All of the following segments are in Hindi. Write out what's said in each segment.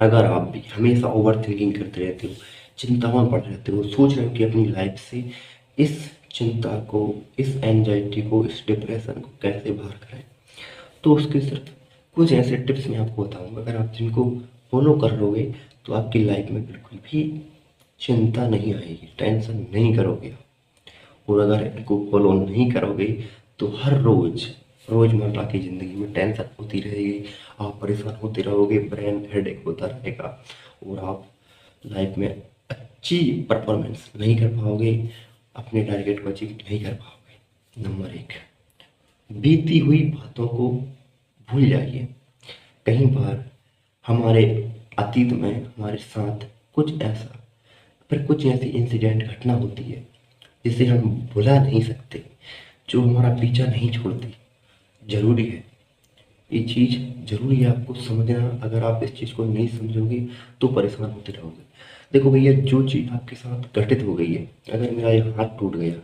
अगर आप भी हमेशा ओवर थिंकिंग करते रहते हो, चिंताओं में पड़े रहते हो, सोच रहे हो कि अपनी लाइफ से इस चिंता को, इस एंजाइटी को, इस डिप्रेशन को कैसे बाहर करें, तो उसके सिर्फ कुछ ऐसे टिप्स मैं आपको बताऊंगा। अगर आप जिनको फॉलो कर लोगे तो आपकी लाइफ में बिल्कुल भी चिंता नहीं आएगी, टेंशन नहीं करोगे आप। और अगर इनको फॉलो नहीं करोगे तो हर रोज रोजमर्रा की ज़िंदगी में टेंशन होती रहेगी, आप परेशान होते रहोगे, ब्रेन हेडेक होता रहेगा और आप लाइफ में अच्छी परफॉर्मेंस नहीं कर पाओगे, अपने टारगेट को अचीव नहीं कर पाओगे। नंबर एक, बीती हुई बातों को भूल जाइए। कई बार हमारे अतीत में हमारे साथ कुछ ऐसा, पर कुछ ऐसी इंसिडेंट घटना होती है जिसे हम भुला नहीं सकते, जो हमारा पीछा नहीं छोड़ती। जरूरी है, ये चीज़ जरूरी है आपको समझना। अगर आप इस चीज़ को नहीं समझोगे तो परेशान होते रहोगे। देखो भैया, जो चीज़ आपके साथ घटित हो गई है, अगर मेरा ये हाथ टूट गया,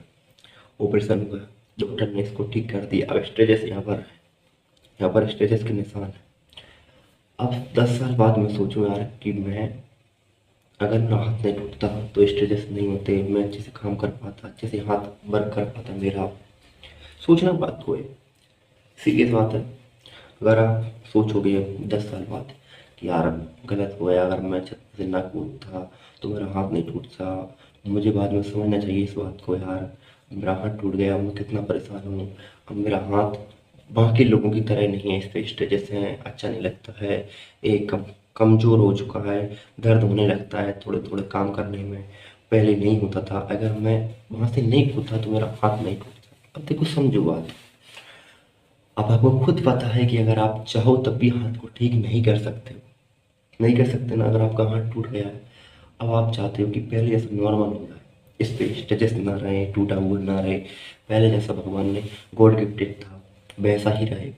ऑपरेशन हुआ, डॉक्टर ने इसको ठीक कर दिया, अब स्टेजेस यहाँ पर है, यहाँ पर स्टेजेस के निशान है। अब 10 साल बाद मैं सोचूं यार कि मैं, अगर मेरा हाथ नहीं टूटता तो स्टेजेस नहीं होते, मैं अच्छे से काम कर पाता, अच्छे से हाथ वर्क कर पाता मेरा। सोचना बात को है, सीरियस बात है। अगर आप सोचोगे 10 साल बाद कि यार गलत हुआ है, अगर मैं छत से ना कूदता तो मेरा हाथ नहीं टूटता, मुझे बाद में समझना चाहिए इस बात को, यार मेरा हाथ टूट गया, मैं कितना परेशान हूँ। अब मेरा हाथ बाकी लोगों की तरह नहीं है, इस पे स्टेजेस हैं, अच्छा नहीं लगता है, एक कमज़ोर हो चुका है, दर्द होने लगता है थोड़े थोड़े काम करने में, पहले नहीं होता था। अगर मैं वहाँ से नहीं कूदता तो मेरा हाथ नहीं टूटता। अब देखो समझो बात, अब आपको खुद पता है कि अगर आप चाहो तब भी हाथ को ठीक नहीं कर सकते हो, नहीं कर सकते ना। अगर आपका हाथ टूट गया है, अब आप चाहते हो कि पहले जैसा नॉर्मल हो जाए, इस पे स्टेचेस ना रहे, टूटा हुआ ना रहे, पहले जैसा भगवान ने गॉड गिफ्टेड था वैसा ही रहे,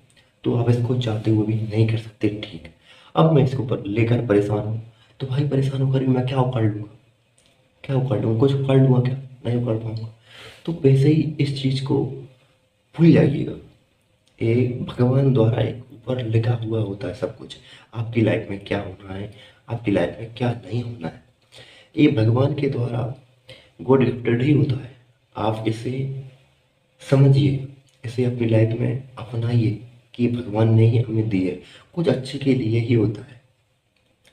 तो आप इसको चाहते हुए भी नहीं कर सकते ठीक। अब मैं इसको लेकर परेशान हूँ, तो भाई परेशान होकर भी मैं क्या उखाड़ लूँगा, क्या उखाड़ लूँगा, कुछ उखाड़ लूँगा क्या, नहीं उखाड़ पाऊंगा। तो वैसे ही इस चीज़ को भूल जाइएगा। एक भगवान द्वारा एक ऊपर लिखा हुआ होता है सब कुछ, आपकी लाइफ में क्या होना है, आपकी लाइफ में क्या नहीं होना है, ये भगवान के द्वारा गॉड गिफ्टेड ही होता है। आप इसे समझिए, इसे अपनी लाइफ में अपनाइए कि ये भगवान ने ही हमें दी है, कुछ अच्छे के लिए ही होता है।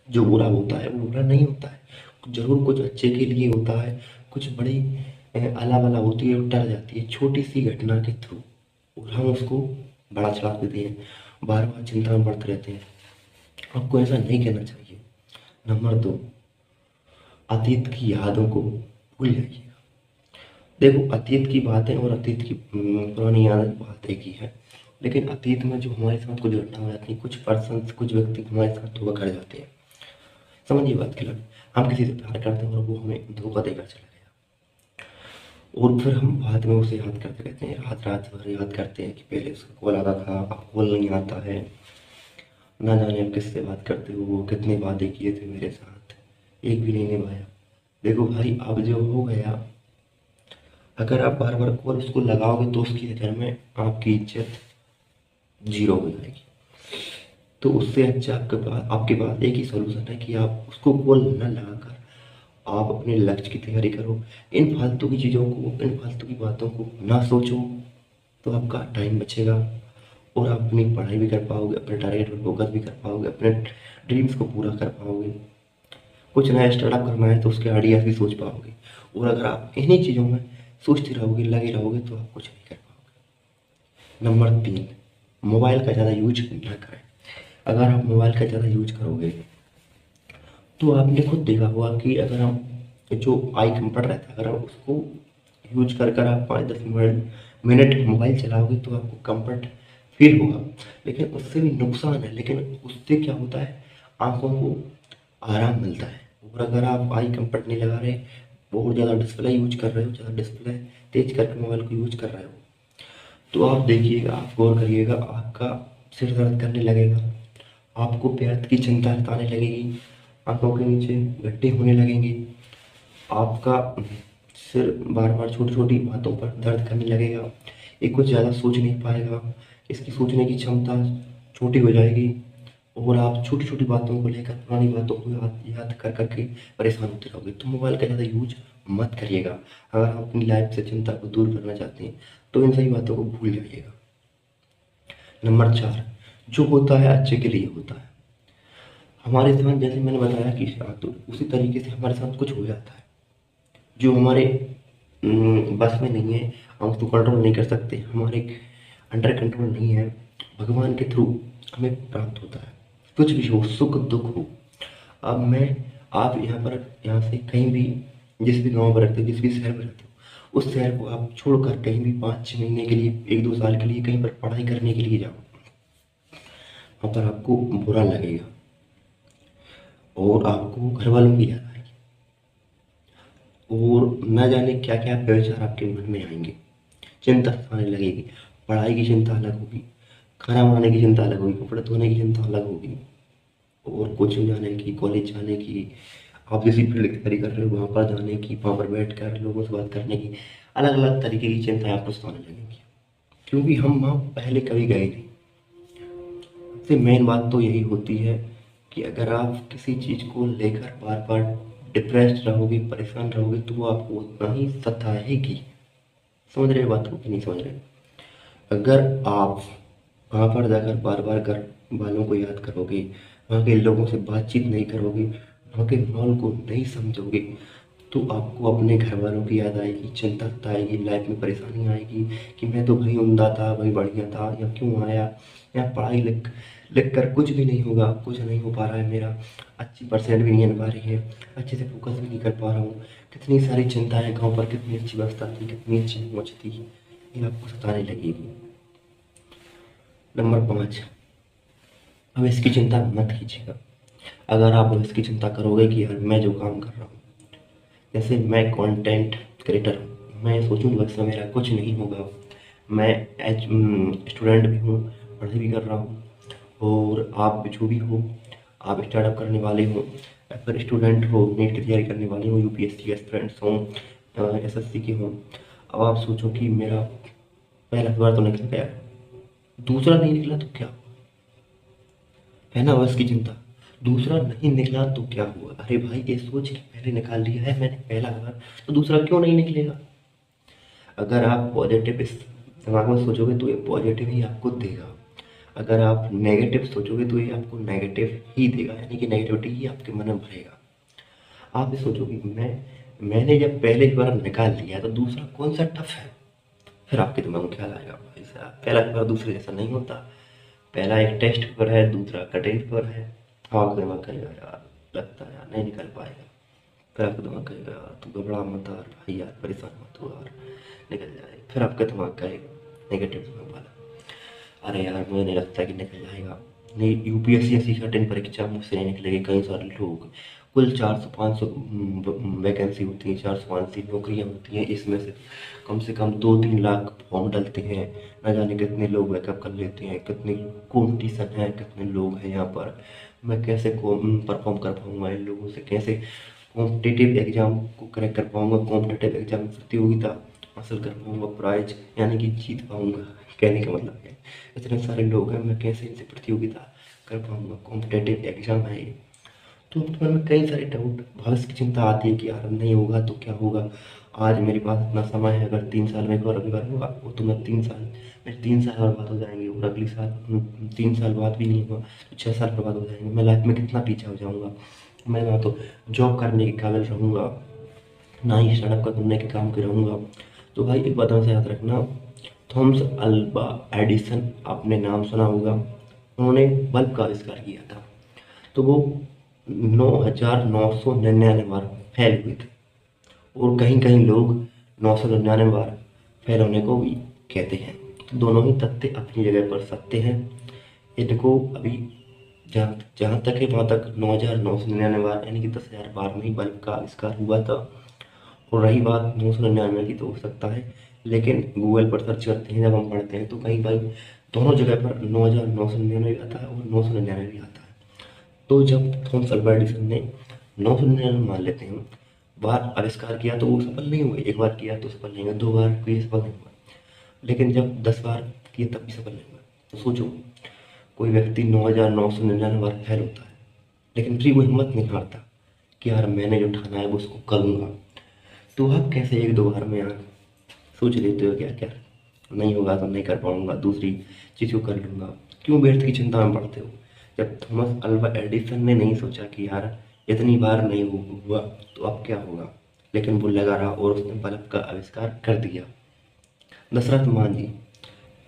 जो बुरा होता है वो बुरा नहीं होता है, जरूर कुछ अच्छे के लिए होता है। कुछ बड़ी अला बला होती है, टल जाती है छोटी सी घटना के थ्रू, और हम उसको बड़ा चढ़ा देते हैं, बार बार चिंता में पड़ते रहते हैं। आपको ऐसा नहीं करना चाहिए। नंबर दो, अतीत की यादों को भूल जाइए। देखो अतीत की बातें और अतीत की पुरानी यादें बात एक ही है, लेकिन अतीत में जो हमारे साथ कुछ घटना हो जाती है, कुछ पर्सन, कुछ व्यक्ति हमारे साथ धोखा कर जाते हैं। समझिए बात की लग, हम किसी से प्यार करते हैं और वो हमें धोखा देकर चला गया, और फिर हम बाद में उसे याद करते रहते हैं, रात रात भर याद करते हैं कि पहले उसका कॉल आता था, अब कॉल नहीं आता है, ना जाने अब किससे बात करते हो, वो कितने वादे किए थे मेरे साथ, एक भी नहीं निभाया। देखो भाई, अब जो हो गया, अगर आप बार बार कॉल उसको लगाओगे तो उसकी नज़र में आपकी इज्जत जीरो हो जाएगी। तो उससे अच्छा आपके पास एक ही सॉल्यूशन है कि आप उसको कॉल न लगाकर आप अपने लक्ष्य की तैयारी करो। इन फालतू की चीज़ों को, इन फालतू की बातों को ना सोचो, तो आपका टाइम बचेगा और आप अपनी पढ़ाई भी कर पाओगे, अपने टारगेट पर फोकस भी कर पाओगे, अपने ड्रीम्स को पूरा कर पाओगे। कुछ नया स्टार्टअप करना है तो उसके आइडियाज भी सोच पाओगे। और अगर आप इन्हीं चीज़ों में सोचते रहोगे, लगे रहोगे, तो आप कुछ नहीं कर पाओगे। नंबर तीन, मोबाइल का ज़्यादा यूज ना करें। अगर आप मोबाइल का ज़्यादा यूज करोगे तो आपने खुद देखा होगा कि अगर हम, जो आई कंफर्ट रहता है, अगर आप उसको यूज कर कर आप 5-10 मिनट मिनट मोबाइल चलाओगे तो आपको कंफर्ट फील होगा, लेकिन उससे भी नुकसान है। लेकिन उससे क्या होता है, आंखों को आराम मिलता है। और अगर आप आई कंफर्ट नहीं लगा रहे, बहुत ज़्यादा डिस्प्ले यूज कर रहे हो, ज़्यादा डिस्प्ले तेज करके मोबाइल को यूज कर रहे हो, तो आप देखिएगा, आप गौर करिएगा, आपका सिर दर्द करने लगेगा, आपको प्यार की चिंता सताने लगेगी, आंखों के नीचे गड्ढे होने लगेंगे, आपका सिर बार बार छोटी छोटी बातों पर दर्द करने लगेगा, ये कुछ ज़्यादा सोच नहीं पाएगा, इसकी सोचने की क्षमता छोटी हो जाएगी, और आप छोटी छोटी बातों को लेकर, पुरानी बातों को याद याद कर करके परेशान होते रहोगे। तो मोबाइल का ज़्यादा यूज मत करिएगा। अगर आप अपनी लाइफ से चिंता को दूर करना चाहते हैं तो इन सभी बातों को भूल जाइएगा। नंबर 4, जो होता है अच्छे के लिए होता है। हमारे साथ जैसे मैंने बताया कि तो उसी तरीके से हमारे साथ कुछ हो जाता है जो हमारे बस में नहीं है, हम उसको कंट्रोल नहीं कर सकते, हमारे अंडर कंट्रोल नहीं है। भगवान के थ्रू हमें प्राप्त होता है। कुछ भी हो, सुख दुख हो। अब मैं आप यहाँ से कहीं भी, जिस भी गांव में रहते हो, जिस भी शहर में रहते हो, उस शहर को आप छोड़कर कहीं भी 5-6 महीने के लिए, 1-2 साल के लिए कहीं पर पढ़ाई करने के लिए जाओ, वहाँ पर आपको बुरा लगेगा और आपको घर वालों की याद आएगी और न जाने क्या क्या विचार आपके मन में आएंगे। चिंता आने लगेगी। पढ़ाई की चिंता अलग होगी, खाना बनाने की चिंता अलग होगी, कपड़े धोने की चिंता अलग होगी, और कोचिंग जाने की, कॉलेज जाने की, आप किसी फील्ड की तैयारी कर रहे हो वहाँ पर जाने की, वहाँ पर बैठ कर लोगों से बात करने की, अलग अलग तरीके की चिंताएं आपको सताने लगेंगी, क्योंकि हम वहाँ पहले कभी गए नहीं। सबसे मेन बात तो यही होती है कि अगर आप किसी चीज़ को लेकर बार बार डिप्रेस्ड रहोगे, परेशान रहोगे, तो वो आपको उतना ही सताएगी। समझ रहे बात को कि नहीं समझ रहे? अगर आप वहाँ पर जाकर बार बार घर वालों को याद करोगे, वहाँ के लोगों से बातचीत नहीं करोगे, वहाँ के माहौल को नहीं समझोगे, तो आपको अपने घर वालों की याद आएगी, चिंता आएगी, लाइफ में परेशानी आएगी कि मैं तो भाई उम्दा था, भाई बढ़िया था, या क्यों आया, या पढ़ाई लिख लिख कर कुछ भी नहीं होगा, कुछ नहीं हो पा रहा है मेरा, अच्छी परसेंट भी नहीं आ पा रही है, अच्छे से फोकस भी नहीं कर पा रहा हूँ, कितनी सारी चिंताएं, गाँव पर कितनी अच्छी व्यवस्था थी, कितनी अच्छी पहुँच थी, ये आपको सताने लगेगी। नंबर 5, अब इसकी चिंता मत कीजिएगा। अगर आप इसकी चिंता करोगे कि यार मैं जो काम कर रहा हूँ, जैसे मैं कंटेंट क्रिएटर हूँ, मैं सोचूँ बस मेरा कुछ नहीं होगा, मैं एज स्टूडेंट भी हूँ, पढ़ाई भी कर रहा हूँ, और आप भी जो भी हो, आप स्टार्टअप करने वाले हो, या फिर स्टूडेंट हो, नीट की तैयारी करने वाले हो, यूपीएससी एस्पिरेंट्स हों, एसएससी के हों। अब आप सोचो कि मेरा पहला बार तो निकल गया, दूसरा नहीं निकला तो क्या, है ना बस की चिंता। दूसरा नहीं निकला तो क्या हुआ, अरे भाई ये सोच के पहले निकाल लिया है मैंने पहला बार, तो दूसरा क्यों नहीं निकलेगा। अगर आप पॉजिटिव इस दिमाग में सोचोगे तो ये पॉजिटिव ही आपको देगा। अगर आप नेगेटिव सोचोगे तो ये आपको नेगेटिव ही देगा, यानी कि नेगेटिविटी ही आपके मन में भरेगा। आप ये सोचोगे मैंने जब पहले बार निकाल लिया तो दूसरा कौन सा टफ है, फिर आपके दिमाग में ख्याल आएगा भाई साहब पहला पेपर दूसरे जैसा नहीं होता, पहला एक टेस्ट पेपर है, दूसरा कटिंग पेपर है। आपका दिमाग कहेगा यार लगता है यार नहीं निकल पाएगा, फिर आपका दिमाग कहेगा यार तू घबरा मत यार भाई, यार परेशान मत हो यार निकल जाए, फिर आपका दिमाग कहेगा नेगेटिव दिमाग वाला, अरे यार मुझे नहीं लगता कि निकल जाएगा, नहीं यूपीएससी ऐसी कठिन परीक्षा मुझसे नहीं निकलेगी, कई सारे लोग, कुल 400-500 वैकेंसी होती है, 400-500 नौकरियां होती हैं, इसमें से कम 2-3 लाख फॉर्म डलते हैं, न जाने कितने लोग बैकअप कर लेते हैं, कितने कंपटीशन है, कितने लोग हैं यहाँ पर, मैं कैसे परफॉर्म कर पाऊँगा इन लोगों से, कैसे कॉम्पिटिटिव एग्जाम को क्रैक कर पाऊँगा, कॉम्पिटिटिव एग्जाम प्रतियोगिता हासिल कर पाऊँगा, प्राइज यानी कि जीत पाऊँगा। कहने का मतलब है इतने सारे लोग हैं, मैं कैसे इनसे प्रतियोगिता कर पाऊँगा, कॉम्पिटिटिव एग्जाम है ये। तो मन में कई सारे डाउट, भविष्य की चिंता आती है कि यार नहीं होगा तो क्या होगा, आज मेरे पास इतना समय है, अगर 3 साल में एक और अगली बार होगा, वो तो मैं 3 साल, मेरे 3 साल बर्बाद हो जाएंगे, और अगली साल 3 साल बाद भी नहीं हुआ तो 6 साल बर्बाद हो जाएंगे, मैं लाइफ में कितना पीछे हो जाऊँगा, मैं ना तो जॉब करने के काबिल रहूँगा, ना ही स्टार्टअप करने के काम के रहूँगा। तो भाई एक बात हमेशा याद रखना, थॉमस अल्वा एडिसन आपने नाम सुना होगा, उन्होंने बल्ब का आविष्कार किया था। तो वो 9,999 बार फेल हुए थे, और कहीं कहीं लोग 999 बार फेल होने को भी कहते हैं। तो दोनों ही तथ्य अपनी जगह पर सत्य हैं। इनको अभी जहाँ जहाँ तक है वहाँ तक 9,999 बार यानी कि 10,000 बार में ही बल्ब का आविष्कार हुआ था। और रही बात 999 की, तो हो सकता है, लेकिन गूगल पर सर्च करते हैं जब हम पढ़ते हैं तो कहीं भाई दोनों जगह पर 9,999 भी आता है और 999 भी आता है। तो जब थॉमस अल्वा एडिसन ने 999 मान लेते हैं बार आविष्कार किया, तो वो सफल नहीं हुए, एक बार किया तो सफल नहीं हुआ, 2 बार किए सफल नहीं हुआ, लेकिन जब 10 बार किए तब भी सफल नहीं हुआ। तो सोचो कोई व्यक्ति 9,999 बार फेल होता है, लेकिन फिर वो हिम्मत नहीं हारता कि यार मैंने जो ठाना है वो उसको करूँगा। तो आप कैसे एक दो बार में यार सोच लेते हो क्या क्या नहीं होगा तो नहीं कर पाऊंगा, दूसरी चीज़ को कर लूँगा, क्यों व्यर्थ की चिंता में पड़ते हो? जब थॉमस अल्वा एडिसन ने नहीं सोचा कि यार इतनी बार नहीं हुआ तो अब क्या होगा, लेकिन वो लगा रहा और उसने बल्ब का आविष्कार कर दिया। दशरथ मांझी,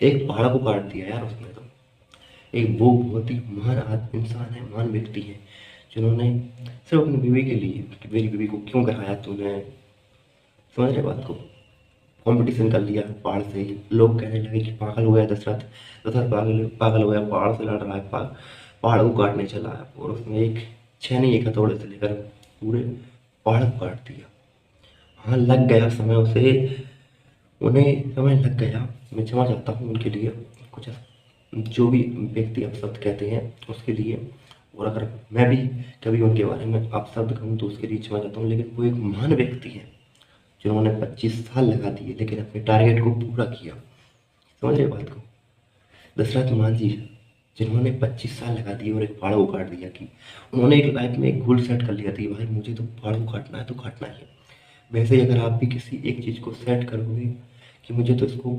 एक पहाड़ को काट दिया यार उसने तो। एक वो बहुत ही महान इंसान है, महान व्यक्ति है, जिन्होंने सिर्फ अपनी बीवी के लिए कि मेरी बीवी को क्यों कराया तूने, समझ रहे बात को, कंपटीशन कर लिया पहाड़ से। लोग कहने लगे कि पागल हो गया दशरथ, दशरथ पागल पागल हो गया, पहाड़ से लड़ रहा है, पहाड़ को काटने चला है, और उसने एक छेनी एक हथौड़े से लेकर पूरे पहाड़ को काट दिया। हाँ लग गया समय उसे, उन्हें समय लग गया, मैं क्षमा चाहता हूँ उनके लिए, कुछ जो भी व्यक्ति अपशब्द कहते हैं उसके लिए। और अगर मैं भी कभी उनके बारे में अपशब्द कहूँ तो उसके लिए क्षमा चाहता हूँ, लेकिन वो एक महान व्यक्ति है जिन्होंने 25 साल लगा दिए लेकिन अपने टारगेट को पूरा किया। समझ रहे बात को? दशरथ मांझी, जिन्होंने 25 साल लगा दिए और एक पहाड़ को काट दिया, कि उन्होंने एक लाइफ में एक गोल सेट कर लिया था कि भाई मुझे तो पहाड़ को काटना है तो काटना ही है। वैसे ही अगर आप भी किसी एक चीज़ को सेट करोगे कि मुझे तो इसको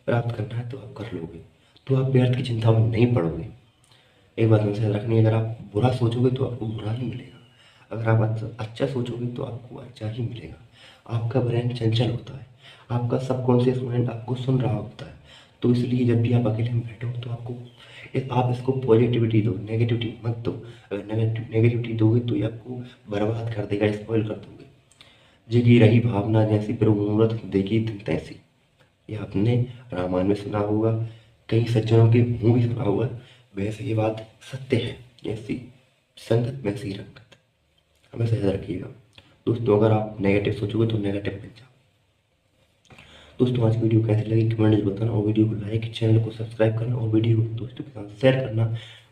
प्राप्त करना है तो आप कर लोगे, तो आप व्यर्थ की चिंता में नहीं पड़ोगे। एक बात हमेशा याद रखनी है, अगर आप बुरा सोचोगे तो आपको बुरा ही मिलेगा, अगर आप अच्छा सोचोगे तो आपको अच्छा ही मिलेगा। आपका ब्रेन चंचल होता है, आपका सबकॉन्शियस माइंड आपको सुन रहा होता है, तो इसलिए जब भी आप अकेले में बैठो तो आप इसको पॉजिटिविटी दो, नेगेटिविटी मत दो। अगर नेगेटिविटी दोगे तो ये आपको बर्बाद कर देगा, स्पॉइल कर दोगे। जगी रही भावना जैसी प्रभु मूरत देखी दिन तैसी, ये आपने रामायण में सुना होगा, कई सज्जनों के मुंह भी सुना होगा। वैसे ये बात सत्य है, जैसी संगत वैसी रंगत, हमेशा याद रखिएगा दोस्तों। अगर आप नेगेटिव सोचोगे तो नेगेटिव बन जाओ। दोस्तों आज वीडियो कैसी लगी कमेंट में बताना, और वीडियो को लाइक, चैनल को सब्सक्राइब करना और वीडियो को दोस्तों के साथ शेयर करना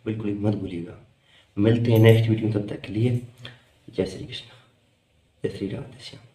बिल्कुल ही मत भूलिएगा। मिलते हैं नेक्स्ट वीडियो, तब तक के लिए जय श्री कृष्ण, जय श्री राधे श्याम।